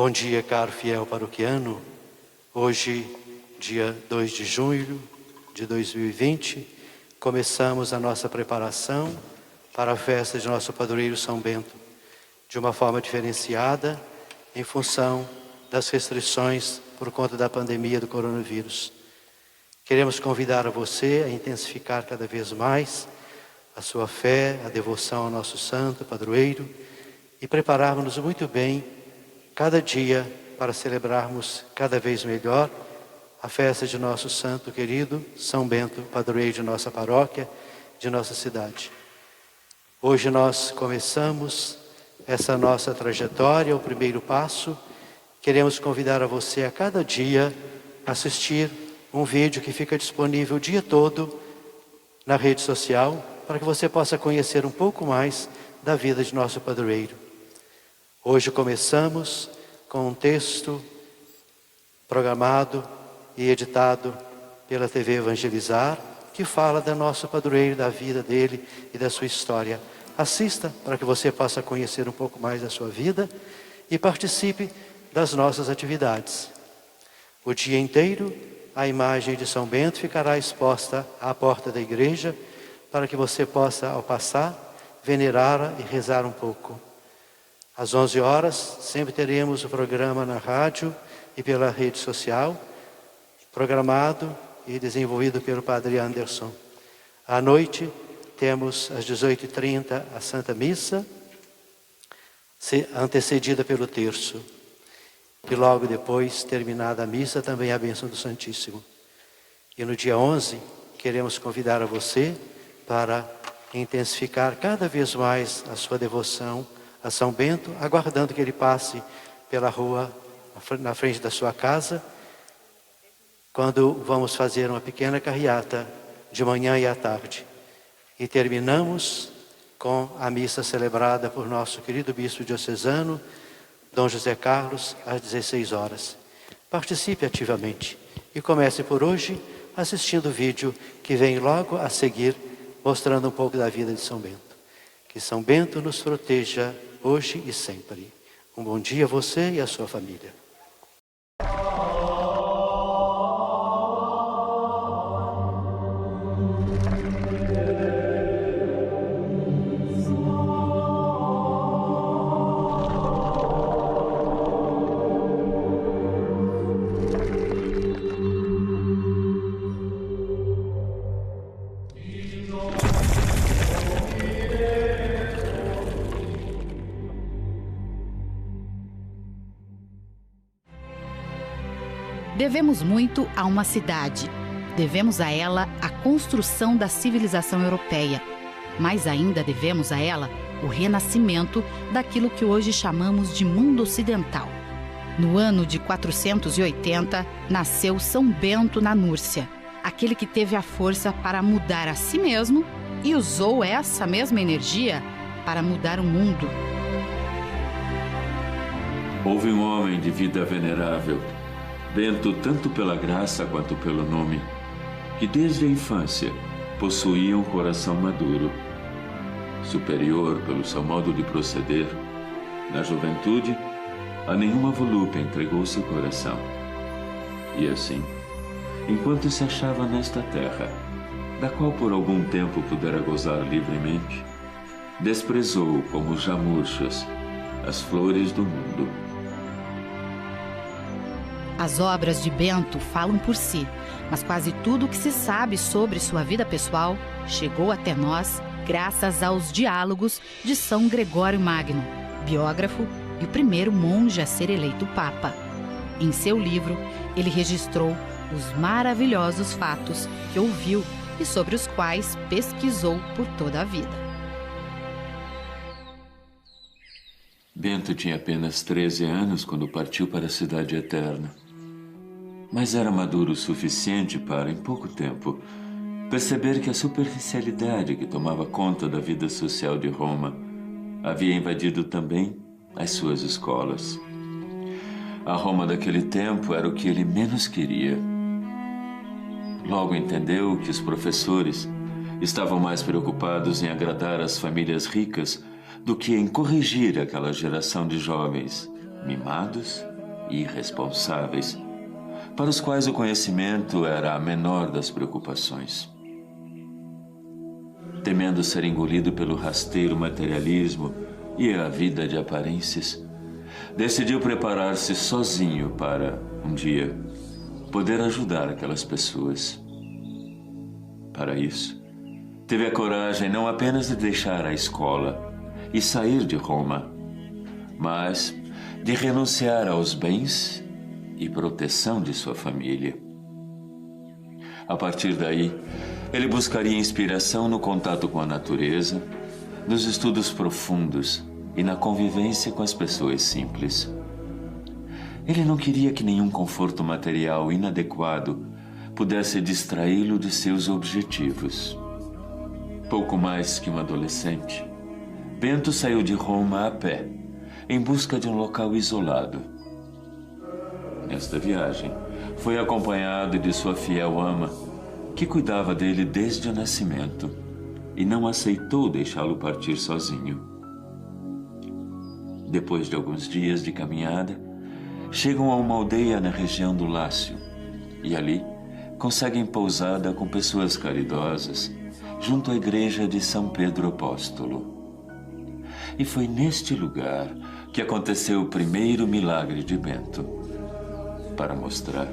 Bom dia, caro fiel paroquiano. Hoje, dia 2 de junho de 2020, começamos a nossa preparação para a festa de nosso padroeiro São Bento, de uma forma diferenciada, em função das restrições por conta da pandemia do coronavírus. Queremos convidar a você a intensificar cada vez mais a sua fé, a devoção ao nosso santo padroeiro e prepararmos-nos muito bem cada dia para celebrarmos cada vez melhor a festa de nosso santo querido São Bento, padroeiro de nossa paróquia, de nossa cidade. Hoje nós começamos essa nossa trajetória, o primeiro passo. Queremos convidar a você a cada dia assistir um vídeo que fica disponível o dia todo na rede social, para que você possa conhecer um pouco mais da vida de nosso padroeiro. Hoje começamos com um texto programado e editado pela TV Evangelizar, que fala do nosso padroeiro, da vida dele e da sua história. Assista para que você possa conhecer um pouco mais da sua vida e participe das nossas atividades. O dia inteiro, a imagem de São Bento ficará exposta à porta da igreja para que você possa, ao passar, venerá-la e rezar um pouco. Às 11 horas, sempre teremos o programa na rádio e pela rede social, programado e desenvolvido pelo Padre Anderson. À noite, temos às 18h30 a Santa Missa, antecedida pelo terço. E logo depois, terminada a missa, também a bênção do Santíssimo. E no dia 11, queremos convidar a você para intensificar cada vez mais a sua devoção a São Bento, aguardando que ele passe pela rua na frente da sua casa, quando vamos fazer uma pequena carreata de manhã e à tarde. E terminamos com a missa celebrada por nosso querido bispo diocesano, Dom José Carlos, às 16 horas. Participe ativamente e comece por hoje assistindo o vídeo que vem logo a seguir, mostrando um pouco da vida de São Bento. Que São Bento nos proteja hoje e sempre. Um bom dia a você e a sua família. Devemos muito a uma cidade. Devemos a ela a construção da civilização europeia. Mais ainda devemos a ela o renascimento daquilo que hoje chamamos de mundo ocidental. No ano de 480, nasceu São Bento na Núrcia, aquele que teve a força para mudar a si mesmo e usou essa mesma energia para mudar o mundo. Houve um homem de vida venerável, Bento tanto pela graça quanto pelo nome, que desde a infância possuía um coração maduro. Superior pelo seu modo de proceder, na juventude, a nenhuma volúpia entregou seu coração. E assim, enquanto se achava nesta terra, da qual por algum tempo pudera gozar livremente, desprezou como já murchas as flores do mundo. As obras de Bento falam por si, mas quase tudo o que se sabe sobre sua vida pessoal chegou até nós graças aos diálogos de São Gregório Magno, biógrafo e o primeiro monge a ser eleito Papa. Em seu livro, ele registrou os maravilhosos fatos que ouviu e sobre os quais pesquisou por toda a vida. Bento tinha apenas 13 anos quando partiu para a Cidade Eterna. Mas era maduro o suficiente para, em pouco tempo, perceber que a superficialidade que tomava conta da vida social de Roma havia invadido também as suas escolas. A Roma daquele tempo era o que ele menos queria. Logo entendeu que os professores estavam mais preocupados em agradar as famílias ricas do que em corrigir aquela geração de jovens mimados e irresponsáveis, para os quais o conhecimento era a menor das preocupações. Temendo ser engolido pelo rasteiro materialismo e a vida de aparências, decidiu preparar-se sozinho para, um dia, poder ajudar aquelas pessoas. Para isso, teve a coragem não apenas de deixar a escola e sair de Roma, mas de renunciar aos bens e proteção de sua família. A partir daí, ele buscaria inspiração no contato com a natureza, nos estudos profundos e na convivência com as pessoas simples. Ele não queria que nenhum conforto material inadequado pudesse distraí-lo de seus objetivos. Pouco mais que um adolescente, Bento saiu de Roma a pé, em busca de um local isolado. Nesta viagem, foi acompanhado de sua fiel ama, que cuidava dele desde o nascimento e não aceitou deixá-lo partir sozinho. Depois de alguns dias de caminhada, chegam a uma aldeia na região do Lácio e ali conseguem pousada com pessoas caridosas junto à igreja de São Pedro Apóstolo. E foi neste lugar que aconteceu o primeiro milagre de Bento, para mostrar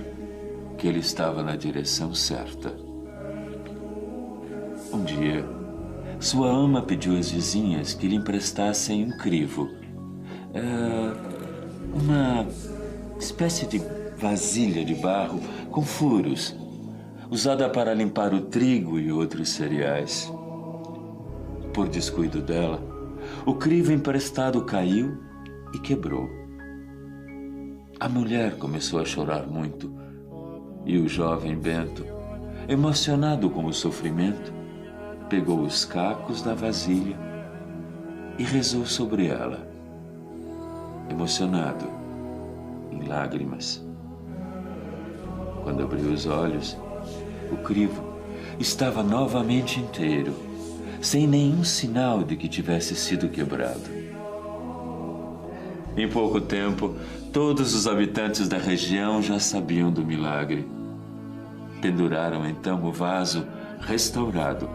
que ele estava na direção certa. Um dia, sua ama pediu às vizinhas que lhe emprestassem um crivo, uma espécie de vasilha de barro com furos, usada para limpar o trigo e outros cereais. Por descuido dela, o crivo emprestado caiu e quebrou. A mulher começou a chorar muito e o jovem Bento, emocionado com o sofrimento, pegou os cacos da vasilha e rezou sobre ela, emocionado, em lágrimas. Quando abriu os olhos, o crivo estava novamente inteiro, sem nenhum sinal de que tivesse sido quebrado. Em pouco tempo, todos os habitantes da região já sabiam do milagre. Penduraram então o vaso restaurado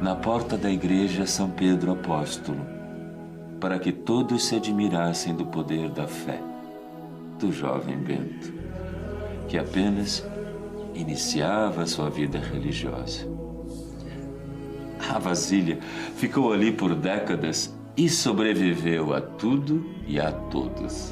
na porta da igreja São Pedro Apóstolo, para que todos se admirassem do poder da fé do jovem Bento, que apenas iniciava sua vida religiosa. A vasilha ficou ali por décadas e sobreviveu a tudo e a todos.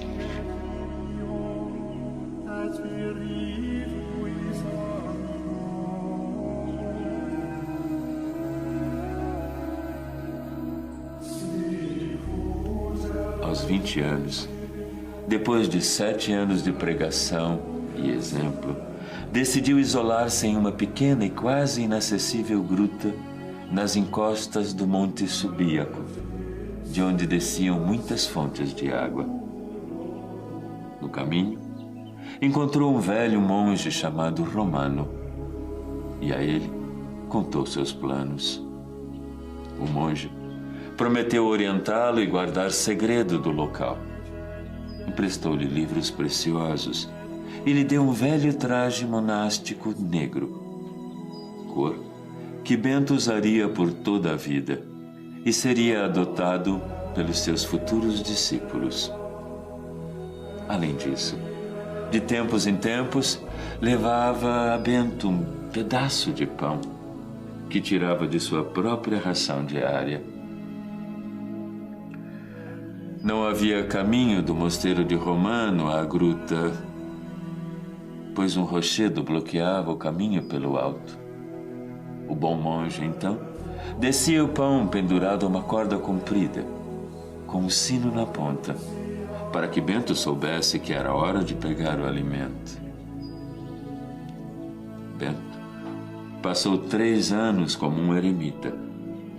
Aos 20 anos, depois de 7 anos de pregação e exemplo, decidiu isolar-se em uma pequena e quase inacessível gruta nas encostas do Monte Subíaco, de onde desciam muitas fontes de água. No caminho, encontrou um velho monge chamado Romano e a ele contou seus planos. O monge prometeu orientá-lo e guardar segredo do local. Emprestou-lhe livros preciosos e lhe deu um velho traje monástico negro, cor que Bento usaria por toda a vida e seria adotado pelos seus futuros discípulos. Além disso, de tempos em tempos, levava a Bento um pedaço de pão que tirava de sua própria ração diária. Não havia caminho do mosteiro de Romano à gruta, pois um rochedo bloqueava o caminho pelo alto. O bom monge, então, descia o pão pendurado a uma corda comprida, com um sino na ponta, para que Bento soubesse que era hora de pegar o alimento. Bento passou 3 anos como um eremita,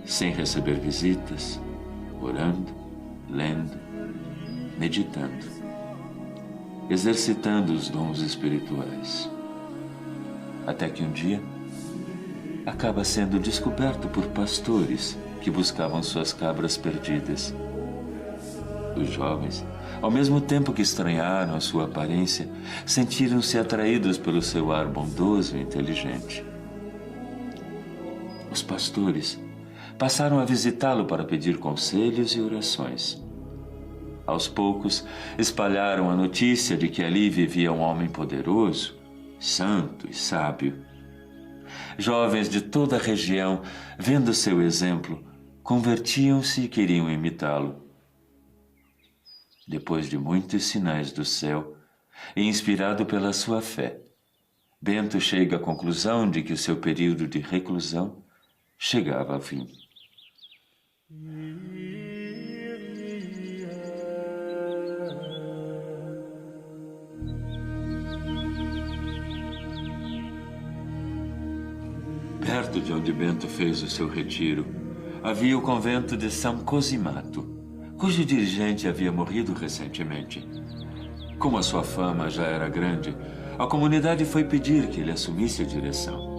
sem receber visitas, orando, lendo, meditando, exercitando os dons espirituais. Até que um dia, acaba sendo descoberto por pastores que buscavam suas cabras perdidas. Os jovens, ao mesmo tempo que estranharam a sua aparência, sentiram-se atraídos pelo seu ar bondoso e inteligente. Os pastores passaram a visitá-lo para pedir conselhos e orações. Aos poucos, espalharam a notícia de que ali vivia um homem poderoso, santo e sábio. Jovens de toda a região, vendo seu exemplo, convertiam-se e queriam imitá-lo. Depois de muitos sinais do céu, e inspirado pela sua fé, Bento chega à conclusão de que o seu período de reclusão chegava ao fim. Perto de onde Bento fez o seu retiro, havia o convento de São Cosimato, cujo dirigente havia morrido recentemente. Como a sua fama já era grande, a comunidade foi pedir que ele assumisse a direção.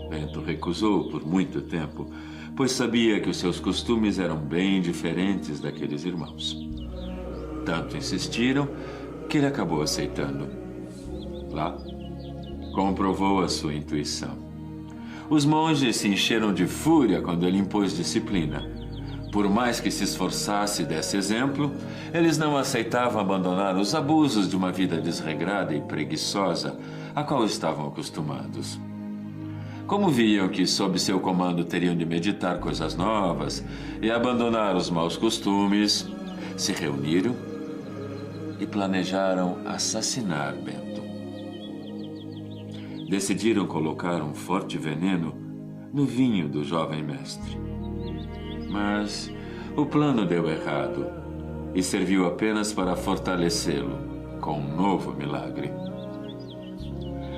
Bento recusou por muito tempo, pois sabia que os seus costumes eram bem diferentes daqueles irmãos. Tanto insistiram que ele acabou aceitando. Lá, comprovou a sua intuição. Os monges se encheram de fúria quando ele impôs disciplina. Por mais que se esforçasse e desse exemplo, eles não aceitavam abandonar os abusos de uma vida desregrada e preguiçosa, a qual estavam acostumados. Como viam que sob seu comando teriam de meditar coisas novas e abandonar os maus costumes, se reuniram e planejaram assassinar Bento. Decidiram colocar um forte veneno no vinho do jovem mestre. Mas o plano deu errado e serviu apenas para fortalecê-lo com um novo milagre.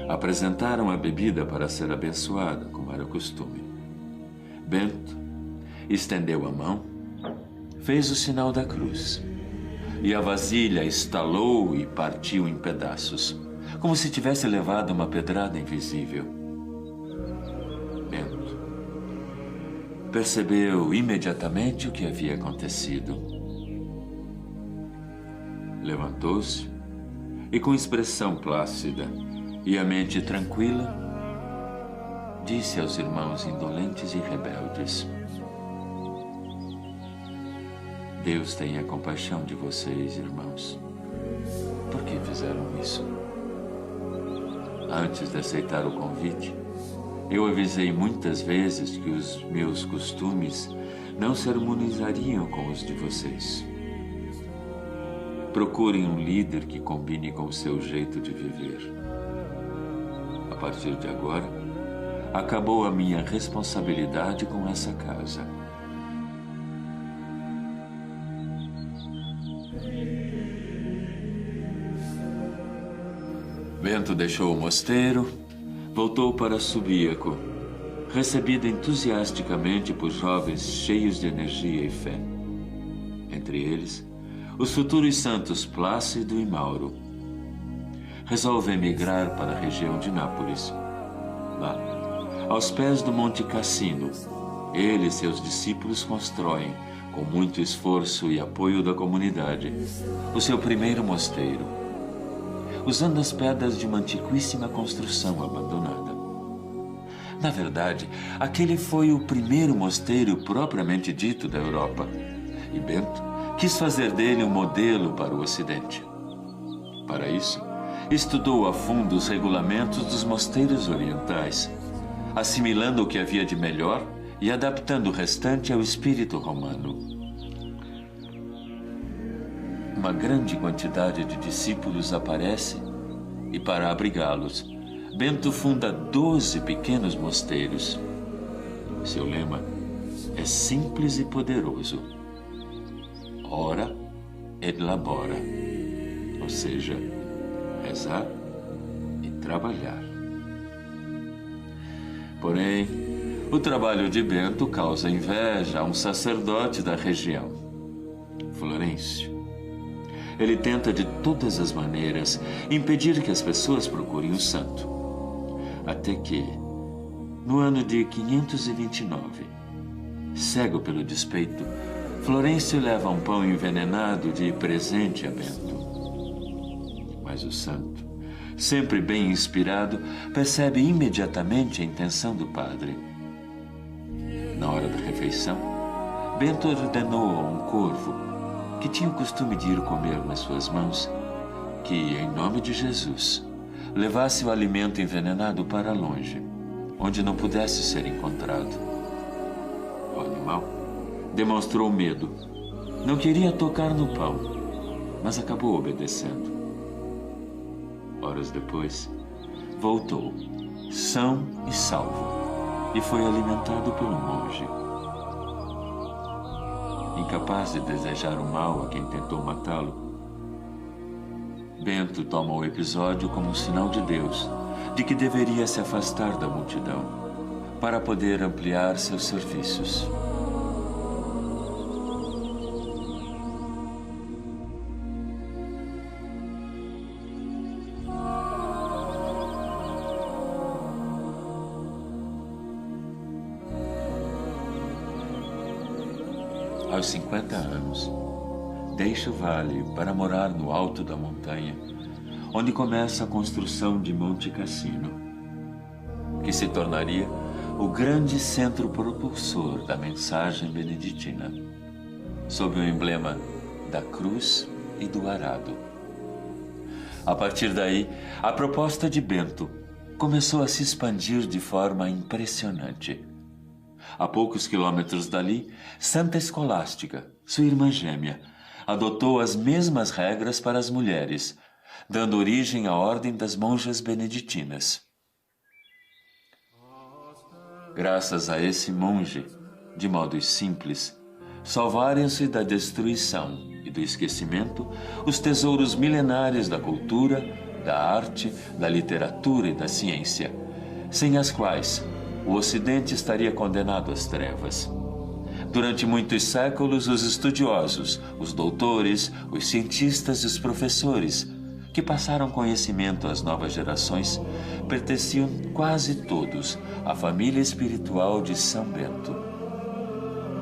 Apresentaram a bebida para ser abençoada, como era o costume. Bento estendeu a mão, fez o sinal da cruz, e a vasilha estalou e partiu em pedaços, como se tivesse levado uma pedrada invisível. Bento percebeu imediatamente o que havia acontecido. Levantou-se e, com expressão plácida e a mente tranquila, disse aos irmãos indolentes e rebeldes: Deus tenha compaixão de vocês, irmãos. Por que fizeram isso? Antes de aceitar o convite, eu avisei muitas vezes que os meus costumes não se harmonizariam com os de vocês. Procurem um líder que combine com o seu jeito de viver. A partir de agora, acabou a minha responsabilidade com essa casa. Bento deixou o mosteiro, voltou para Subíaco, recebido entusiasticamente por jovens cheios de energia e fé. Entre eles, os futuros santos Plácido e Mauro. Resolve emigrar para a região de Nápoles. Lá, aos pés do Monte Cassino, ele e seus discípulos constroem, com muito esforço e apoio da comunidade, o seu primeiro mosteiro, usando as pedras de uma antiquíssima construção abandonada. Na verdade, aquele foi o primeiro mosteiro propriamente dito da Europa, e Bento quis fazer dele um modelo para o Ocidente. Para isso, estudou a fundo os regulamentos dos mosteiros orientais, assimilando o que havia de melhor e adaptando o restante ao espírito romano. Uma grande quantidade de discípulos aparece e, para abrigá-los, Bento funda 12 pequenos mosteiros. Seu lema é simples e poderoso: ora et labora, ou seja, rezar e trabalhar. Porém, o trabalho de Bento causa inveja a um sacerdote da região, Florencio. Ele tenta de todas as maneiras impedir que as pessoas procurem o santo. Até que, no ano de 529, cego pelo despeito, Florencio leva um pão envenenado de presente a Bento. Mas o santo, sempre bem inspirado, percebe imediatamente a intenção do padre. Na hora da refeição, Bento ordenou a um corvo, que tinha o costume de ir comer nas suas mãos, que, em nome de Jesus, levasse o alimento envenenado para longe, onde não pudesse ser encontrado. O animal demonstrou medo. Não queria tocar no pão, mas acabou obedecendo. Horas depois, voltou, são e salvo, e foi alimentado pelo monge. Incapaz de desejar o mal a quem tentou matá-lo, Bento toma o episódio como um sinal de Deus, de que deveria se afastar da multidão, para poder ampliar seus serviços. Aos 50 anos, deixa o vale para morar no alto da montanha, onde começa a construção de Monte Cassino, que se tornaria o grande centro propulsor da mensagem beneditina, sob o emblema da cruz e do arado. A partir daí, a proposta de Bento começou a se expandir de forma impressionante. A poucos quilômetros dali, Santa Escolástica, sua irmã gêmea, adotou as mesmas regras para as mulheres, dando origem à Ordem das Monjas Beneditinas. Graças a esse monge, de modos simples, salvaram-se da destruição e do esquecimento os tesouros milenares da cultura, da arte, da literatura e da ciência, sem as quais o Ocidente estaria condenado às trevas. Durante muitos séculos, os estudiosos, os doutores, os cientistas e os professores, que passaram conhecimento às novas gerações, pertenciam quase todos à família espiritual de São Bento.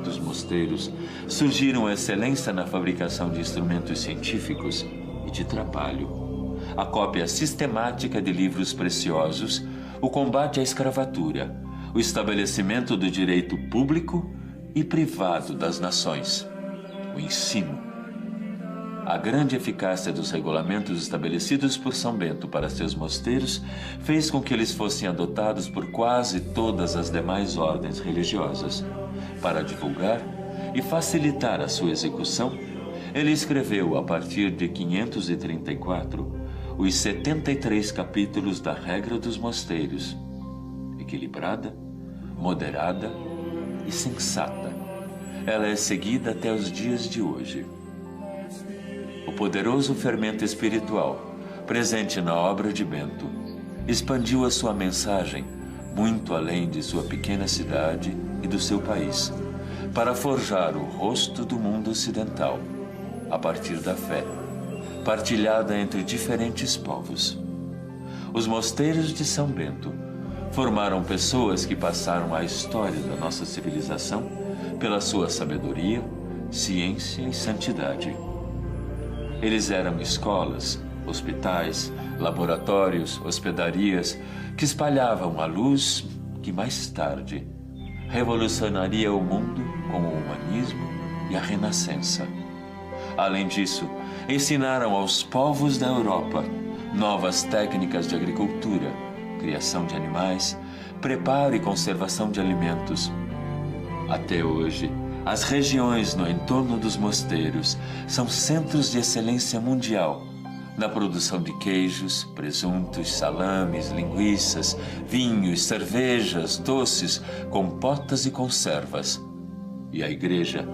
Dos mosteiros surgiram a excelência na fabricação de instrumentos científicos e de trabalho, a cópia sistemática de livros preciosos, o combate à escravatura, o estabelecimento do direito público e privado das nações, o ensino. A grande eficácia dos regulamentos estabelecidos por São Bento para seus mosteiros fez com que eles fossem adotados por quase todas as demais ordens religiosas. Para divulgar e facilitar a sua execução, ele escreveu, a partir de 534, os 73 capítulos da Regra dos Mosteiros, equilibrada, moderada e sensata. Ela é seguida até os dias de hoje. O poderoso fermento espiritual, presente na obra de Bento, expandiu a sua mensagem muito além de sua pequena cidade e do seu país, para forjar o rosto do mundo ocidental, a partir da fé, partilhada entre diferentes povos. Os mosteiros de São Bento formaram pessoas que passaram a história da nossa civilização pela sua sabedoria, ciência e santidade. Eles eram escolas, hospitais, laboratórios, hospedarias que espalhavam a luz que mais tarde revolucionaria o mundo com o humanismo e a renascença. Além disso, ensinaram aos povos da Europa novas técnicas de agricultura, criação de animais, preparo e conservação de alimentos. Até hoje, as regiões no entorno dos mosteiros são centros de excelência mundial na produção de queijos, presuntos, salames, linguiças, vinhos, cervejas, doces, compotas e conservas. E a Igreja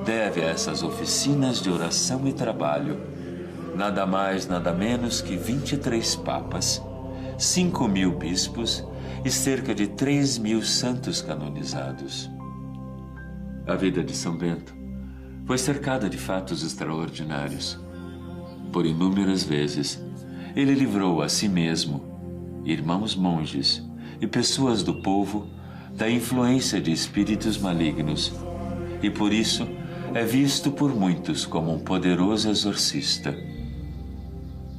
deve a essas oficinas de oração e trabalho nada mais, nada menos que 23 papas, 5.000 bispos e cerca de 3.000 santos canonizados. A vida de São Bento foi cercada de fatos extraordinários. Por inúmeras vezes, ele livrou a si mesmo, irmãos monges e pessoas do povo da influência de espíritos malignos, e por isso é visto por muitos como um poderoso exorcista.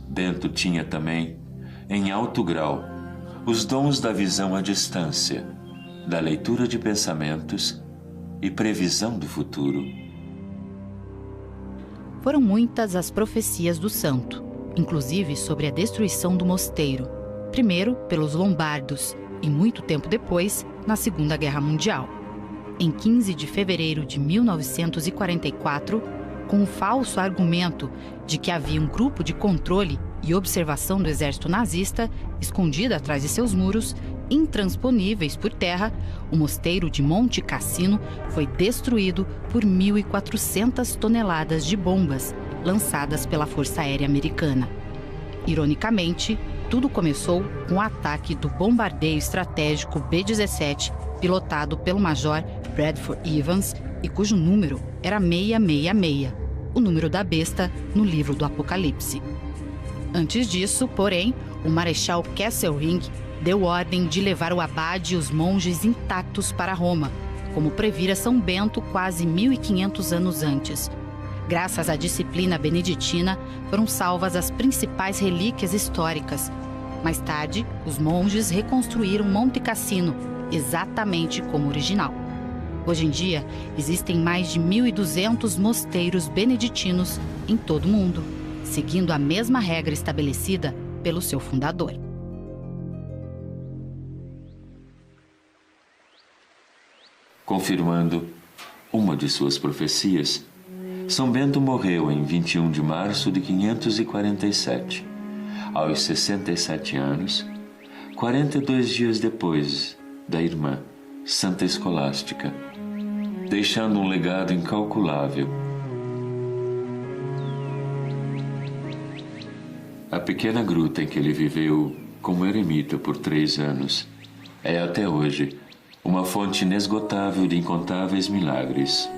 Bento tinha também, em alto grau, os dons da visão à distância, da leitura de pensamentos e previsão do futuro. Foram muitas as profecias do santo, inclusive sobre a destruição do mosteiro, primeiro pelos lombardos e muito tempo depois, na Segunda Guerra Mundial. Em 15 de fevereiro de 1944, com o falso argumento de que havia um grupo de controle e observação do exército nazista escondido atrás de seus muros, intransponíveis por terra, o mosteiro de Monte Cassino foi destruído por 1.400 toneladas de bombas lançadas pela Força Aérea Americana. Ironicamente, tudo começou com o ataque do bombardeio estratégico B-17, pilotado pelo Major Bradford Evans e cujo número era 666, o número da besta no livro do Apocalipse. Antes disso, porém, o Marechal Kesselring deu ordem de levar o abade e os monges intactos para Roma, como previra São Bento quase 1.500 anos antes. Graças à disciplina beneditina, foram salvas as principais relíquias históricas. Mais tarde, os monges reconstruíram Monte Cassino, exatamente como original. Hoje em dia, existem mais de 1.200 mosteiros beneditinos em todo o mundo, seguindo a mesma regra estabelecida pelo seu fundador. Confirmando uma de suas profecias, São Bento morreu em 21 de março de 547, aos 67 anos, 42 dias depois da irmã Santa Escolástica, deixando um legado incalculável. A pequena gruta em que ele viveu como eremita por 3 anos é até hoje uma fonte inesgotável de incontáveis milagres.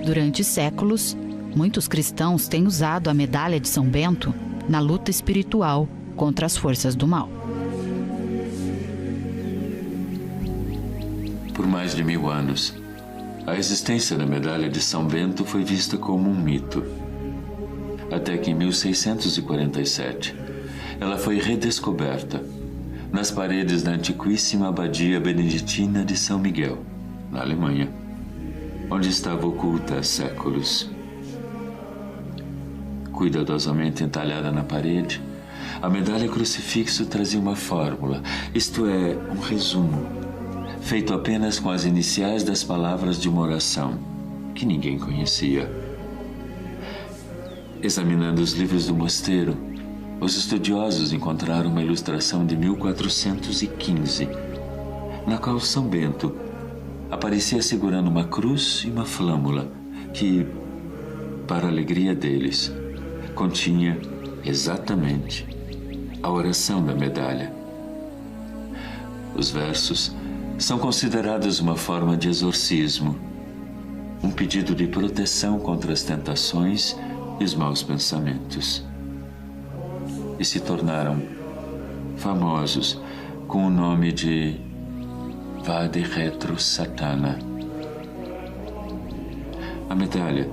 Durante séculos, muitos cristãos têm usado a medalha de São Bento na luta espiritual contra as forças do mal. Por mais de 1000 anos, a existência da medalha de São Bento foi vista como um mito. Até que em 1647, ela foi redescoberta nas paredes da antiquíssima abadia beneditina de São Miguel, na Alemanha, onde estava oculta há séculos. Cuidadosamente entalhada na parede, a medalha crucifixo trazia uma fórmula, isto é, um resumo, feito apenas com as iniciais das palavras de uma oração que ninguém conhecia. Examinando os livros do mosteiro, os estudiosos encontraram uma ilustração de 1415, na qual São Bento aparecia segurando uma cruz e uma flâmula que, para a alegria deles, continha exatamente a oração da medalha. Os versos são considerados uma forma de exorcismo, um pedido de proteção contra as tentações e os maus pensamentos. E se tornaram famosos com o nome de Vade Retro Satana. A medalha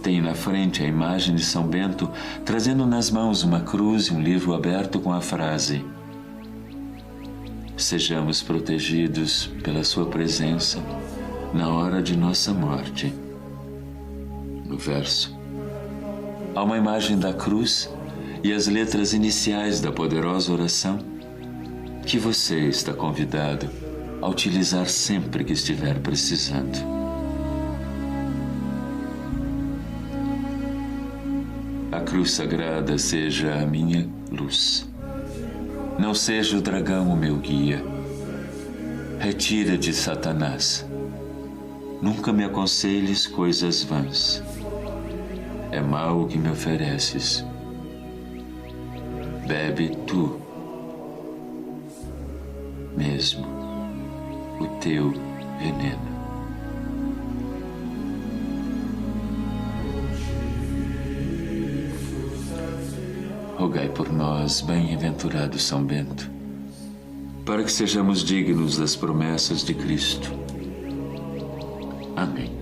tem na frente a imagem de São Bento trazendo nas mãos uma cruz e um livro aberto com a frase: sejamos protegidos pela sua presença na hora de nossa morte. No verso, há uma imagem da cruz e as letras iniciais da poderosa oração que você está convidado a utilizar sempre que estiver precisando. A cruz sagrada seja a minha luz. Não seja o dragão o meu guia. Retira de Satanás. Nunca me aconselhes coisas vãs. É mal o que me ofereces. Bebe tu mesmo o teu veneno. rogai por nós, bem-aventurado São Bento, para que sejamos dignos das promessas de Cristo. Amém.